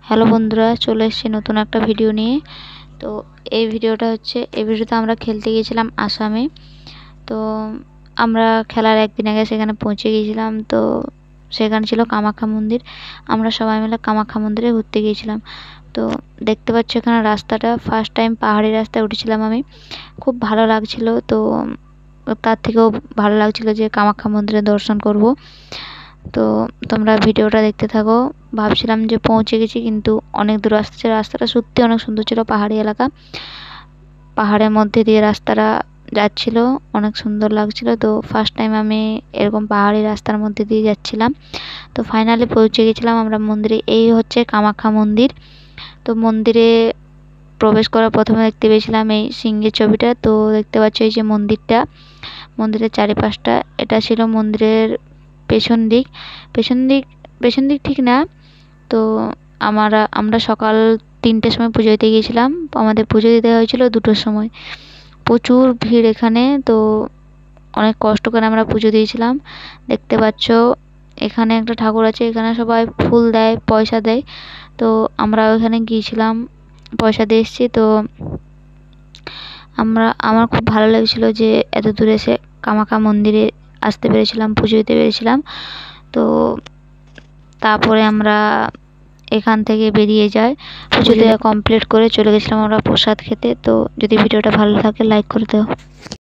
Hello বন্ধুরা, চলে এসেছি নতুন একটা ভিডিও নিয়ে। তো এই ভিডিওতে আমরা খেলতে গিয়েছিলাম আসামে। তো আমরা খেলার একদিন আগে সেখানে পৌঁছে গিয়েছিলাম। তো সেখানে ছিল কামাখ্যা মন্দির। আমরা সবাই মিলে কামাখ্যা মন্দিরে ঘুরতে গিয়েছিলাম। তো দেখতে পাচ্ছ এখানে রাস্তাটা, ফার্স্ট টাইম পাহাড়ি রাস্তায় উঠেছিলাম আমি। খুব ভালো লাগছিল। তো তার থেকেও ভালো লাগছিল যে কামাখ্যা মন্দিরে দর্শন করব। তো তোমরা ভিডিওটা দেখতে থাকো। ভাবছিলাম যে পৌঁছে গেছি, কিন্তু অনেক দূর আসছে। রাস্তাটা সত্যি অনেক সুন্দর ছিল, পাহাড়ি এলাকা, পাহাড়ের মধ্যে দিয়ে রাস্তাটা যাচ্ছিল, অনেক সুন্দর লাগছিল। তো ফার্স্ট টাইম আমি এরকম পাহাড়ি রাস্তার মধ্যে দিয়ে যাচ্ছিলাম। তো ফাইনালি পৌঁছে গেছিলাম আমরা মন্দিরে। এই হচ্ছে কামাখ্যা মন্দির। তো মন্দিরে প্রবেশ করার প্রথমে দেখতে পেয়েছিলাম এই সিংহের ছবিটা। তো দেখতে পাচ্ছ এই যে মন্দিরটা, মন্দিরের চারিপাশটা, এটা ছিল মন্দিরের পেছন দিক। পেছন দিক ঠিক না। তো আমরা সকাল 3টের সময় পুজো দিতে গিয়েছিলাম। আমাদের পুজো দিতে হয়েছিল 2টোর সময়। প্রচুর ভিড় এখানে। তো অনেক কষ্ট করে আমরা পুজো দিয়েছিলাম। দেখতে পাচ্ছ এখানে একটা ঠাকুর আছে, এখানে সবাই ফুল দেয়, পয়সা দেয়। তো আমরা ওখানে গিয়েছিলাম, পয়সা দিয়ে এসেছি। তো আমার খুব ভালো লাগছিল যে এত দূরে এসে কামাখ্যা মন্দিরে আসতে পেরেছিলাম, পুজো দিতে পেরেছিলাম। তো তারপরে আমরা এখান থেকে বেরিয়ে যাই, পুজো দেওয়া কমপ্লিট করে চলে গেছিলাম আমরা প্রসাদ খেতে। তো যদি ভিডিওটা ভালো লাগে লাইক করে দাও।